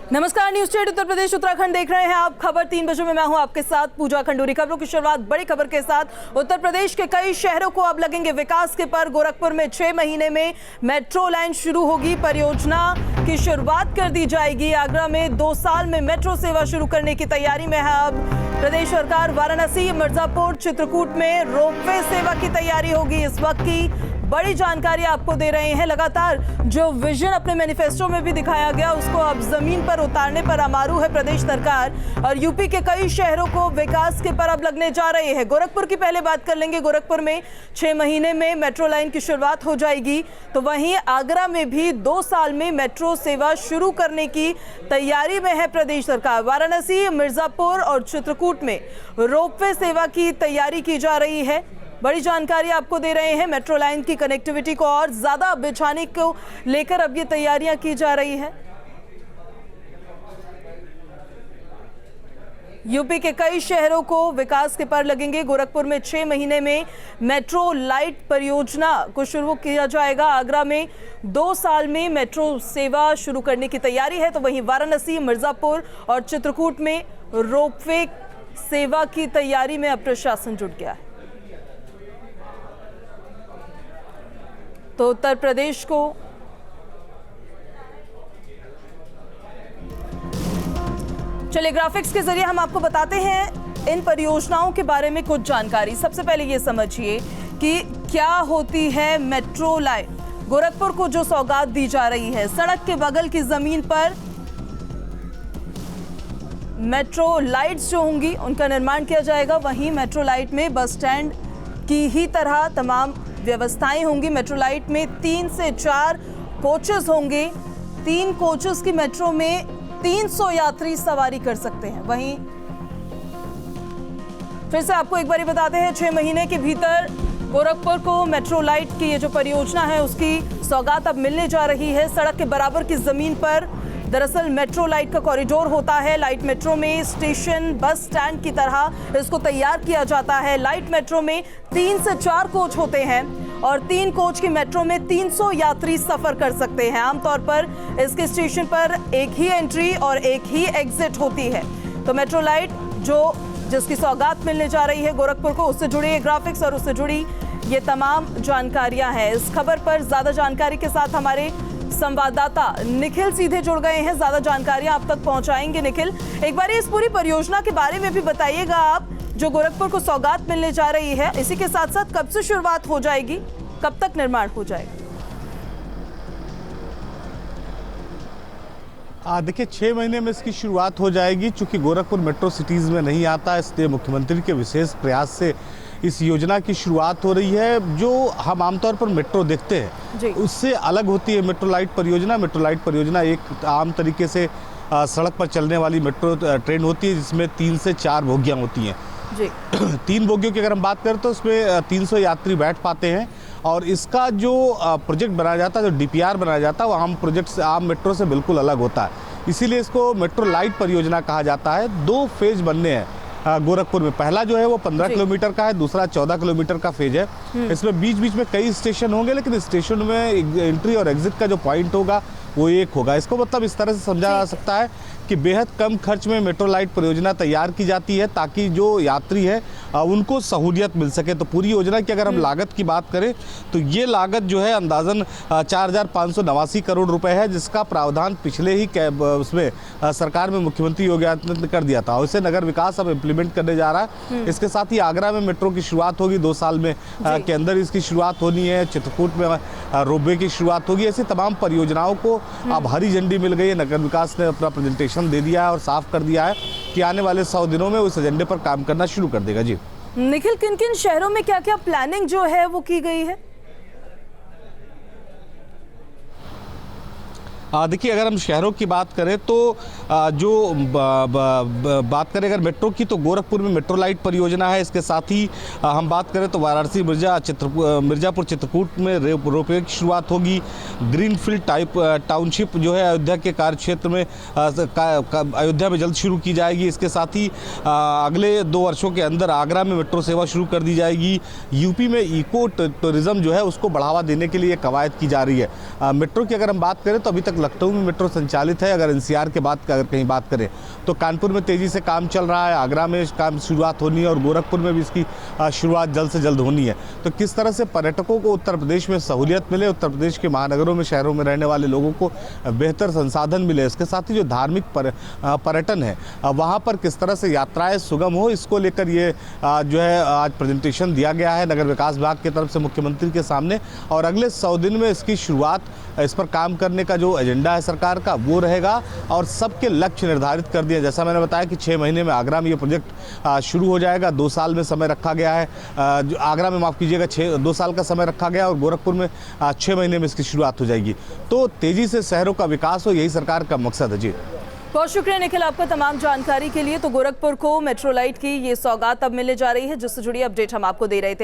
नमस्कार, न्यूज 8 उत्तर प्रदेश उत्तराखंड देख रहे हैं आप। खबर 3 बजे में मैं हूं आपके साथ पूजा खंडूरी। खबरों की शुरुआत बड़ी खबर के साथ। उत्तर प्रदेश के कई शहरों को अब लगेंगे विकास के पर। गोरखपुर में 6 महीने में मेट्रो लाइन शुरू होगी। परियोजना की शुरुआत कर दी जाएगी। आगरा में 2 साल में मेट्रो सेवा शुरू करने की तैयारी में है अब प्रदेश सरकार। वाराणसी, मिर्जापुर, चित्रकूट में रोपवे सेवा की तैयारी होगी। इस वक्त की बड़ी जानकारी आपको दे रहे हैं। लगातार जो विजन अपने मैनिफेस्टो में भी दिखाया गया उसको अब जमीन पर उतारने पर अमारू है प्रदेश सरकार और यूपी के कई शहरों को विकास के पर अब लगने जा रहे हैं। गोरखपुर की पहले बात कर लेंगे। गोरखपुर में 6 महीने में मेट्रो लाइन की शुरुआत हो जाएगी। तो वहीं आगरा में भी 2 साल में मेट्रो सेवा शुरू करने की तैयारी में है प्रदेश सरकार। वाराणसी, मिर्जापुर और चित्रकूट में रोपवे सेवा की तैयारी की जा रही है। बड़ी जानकारी आपको दे रहे हैं। मेट्रो लाइन की कनेक्टिविटी को और ज्यादा बिछाने को लेकर अब ये तैयारियां की जा रही है। यूपी के कई शहरों को विकास के पर लगेंगे। गोरखपुर में 6 महीने में मेट्रो लाइट परियोजना को शुरू किया जाएगा। आगरा में 2 साल में मेट्रो सेवा शुरू करने की तैयारी है। तो वहीं वाराणसी, मिर्जापुर और चित्रकूट में रोपवे सेवा की तैयारी में अब प्रशासन जुट गया है। तो उत्तर प्रदेश को चलिए ग्राफिक्स के जरिए हम आपको बताते हैं इन परियोजनाओं के बारे में कुछ जानकारी। सबसे पहले ये समझिए कि क्या होती है मेट्रो लाइन। गोरखपुर को जो सौगात दी जा रही है, सड़क के बगल की जमीन पर मेट्रो लाइट्स जो होंगी उनका निर्माण किया जाएगा। वहीं मेट्रो लाइट में बस स्टैंड की ही तरह तमाम व्यवस्थाएं होंगी। मेट्रो लाइट में 3 से 4 कोचेस होंगे। 3 कोचेस की मेट्रो में 300 यात्री सवारी कर सकते हैं। वहीं फिर से आपको एक बार बताते हैं, 6 महीने के भीतर गोरखपुर को मेट्रो लाइट की ये जो परियोजना है उसकी सौगात अब मिलने जा रही है। सड़क के बराबर की जमीन पर दरअसल मेट्रो लाइट का कॉरिडोर होता है। लाइट मेट्रो में स्टेशन बस स्टैंड की तरह इसको तैयार किया जाता है। लाइट मेट्रो में 3 से 4 कोच होते हैं और 3 कोच की मेट्रो में 300 यात्री सफर कर सकते हैं। आमतौर पर इसके स्टेशन पर एक ही एंट्री और एक ही एग्जिट होती है। तो मेट्रो लाइट जिसकी सौगात मिलने जा रही है गोरखपुर को, उससे जुड़ी ये ग्राफिक्स और उससे जुड़ी ये तमाम जानकारियां हैं। इस खबर पर ज्यादा जानकारी के साथ हमारे संवाददाता निखिल सीधे जुड़ गए हैं। ज्यादा जानकारियां आप तक पहुंचाएंगे। निखिल, एक बार इस पूरी परियोजना के बारे में भी बताइएगा आप, जो गोरखपुर को सौगात मिलने जा रही है। इसी के साथ साथ कब से शुरुआत हो जाएगी, कब तक निर्माण हो जाएगा? देखिए, 6 महीने में इसकी शुरुआत हो जाएगी। चूंकि गोरखपुर मेट्रो सिटीज़ में नहीं आता, इसलिए मुख्यमंत्री के विशेष प्रयास से इस योजना की शुरुआत हो रही है। जो हम आमतौर पर मेट्रो देखते हैं उससे अलग होती है मेट्रो लाइट परियोजना। मेट्रो लाइट परियोजना एक आम तरीके से सड़क पर चलने वाली मेट्रो ट्रेन होती है जिसमें 3 से 4 बोगियाँ होती हैं जी। 3 बोगियों की अगर हम बात करें तो उसमें 300 यात्री बैठ पाते हैं। और इसका जो प्रोजेक्ट बनाया जाता है, जो DPR बनाया जाता है, वो आम प्रोजेक्ट से, आम मेट्रो से बिल्कुल अलग होता है। इसीलिए इसको मेट्रो लाइट परियोजना कहा जाता है। 2 फेज बनने हैं गोरखपुर में। पहला जो है वो 15 किलोमीटर का है, दूसरा 14 किलोमीटर का फेज है। इसमें बीच बीच में कई स्टेशन होंगे, लेकिन स्टेशन में एंट्री और एग्जिट का जो पॉइंट होगा वो एक होगा। इसको मतलब इस तरह से समझा जा सकता है कि बेहद कम खर्च में मेट्रो लाइट परियोजना तैयार की जाती है ताकि जो यात्री है उनको सहूलियत मिल सके। तो पूरी योजना की अगर हम लागत की बात करें तो ये लागत जो है अंदाजन 4,589 करोड़ रुपए है, जिसका प्रावधान पिछले ही उसमें सरकार में मुख्यमंत्री योगी आदित्यनाथ ने कर दिया था और इसे नगर विकास अब इम्प्लीमेंट करने जा रहा है। इसके साथ ही आगरा में मेट्रो की शुरुआत होगी 2 साल में के अंदर इसकी शुरुआत होनी है। चित्रकूट में रोपवे की शुरुआत होगी। ऐसी तमाम परियोजनाओं को अब हरी झंडी मिल गई है। नगर विकास ने अपना प्रेजेंटेशन दे दिया है और साफ कर दिया है कि आने वाले 100 दिनों में उस एजेंडे पर काम करना शुरू कर देगा। जी निखिल, किन किन शहरों में क्या क्या प्लानिंग जो है वो की गई है? देखिए, अगर हम शहरों की बात करें तो जो बात करें अगर मेट्रो की तो गोरखपुर में मेट्रो लाइट परियोजना है। इसके साथ ही हम बात करें तो वाराणसी, मिर्जापुर, चित्रकूट में रोपवे की शुरुआत होगी। ग्रीनफील्ड टाउनशिप जो है अयोध्या के कार्य क्षेत्र में अयोध्या में जल्द शुरू की जाएगी। इसके साथ ही अगले 2 वर्षों के अंदर आगरा में मेट्रो सेवा शुरू कर दी जाएगी। यूपी में इको टूरिज्म जो है उसको बढ़ावा देने के लिए कवायद की जा रही है। मेट्रो की अगर हम बात करें तो अभी तक लखनऊ में मेट्रो संचालित है। अगर एनसीआर के बाद अगर कहीं बात करें तो कानपुर में तेज़ी से काम चल रहा है, आगरा में काम शुरुआत होनी है और गोरखपुर में भी इसकी शुरुआत जल्द से जल्द होनी है। तो किस तरह से पर्यटकों को उत्तर प्रदेश में सहूलियत मिले, उत्तर प्रदेश के महानगरों में, शहरों में रहने वाले लोगों को बेहतर संसाधन मिले, इसके साथ ही जो धार्मिक पर्यटन है वहाँ पर किस तरह से यात्राएँ सुगम हो, इसको लेकर ये जो है आज प्रेजेंटेशन दिया गया है नगर विकास विभाग की तरफ से मुख्यमंत्री के सामने। और अगले 100 दिन में इसकी शुरुआत, इस पर काम करने का जो एजेंडा है सरकार का वो रहेगा और सबके लक्ष्य निर्धारित कर दिए। जैसा मैंने बताया कि 6 महीने में आगरा में ये प्रोजेक्ट शुरू हो जाएगा, 2 साल में समय रखा गया है। जो आगरा में माफ़ कीजिएगा 2 साल का समय रखा गया और गोरखपुर में 6 महीने में इसकी शुरुआत हो जाएगी। तो तेज़ी से शहरों का विकास हो, यही सरकार का मकसद है। जी बहुत शुक्रिया निखिल आपका तमाम जानकारी के लिए। तो गोरखपुर को मेट्रो लाइट की ये सौगात अब मिलने जा रही है, जिससे जुड़ी अपडेट हम आपको दे रहे थे।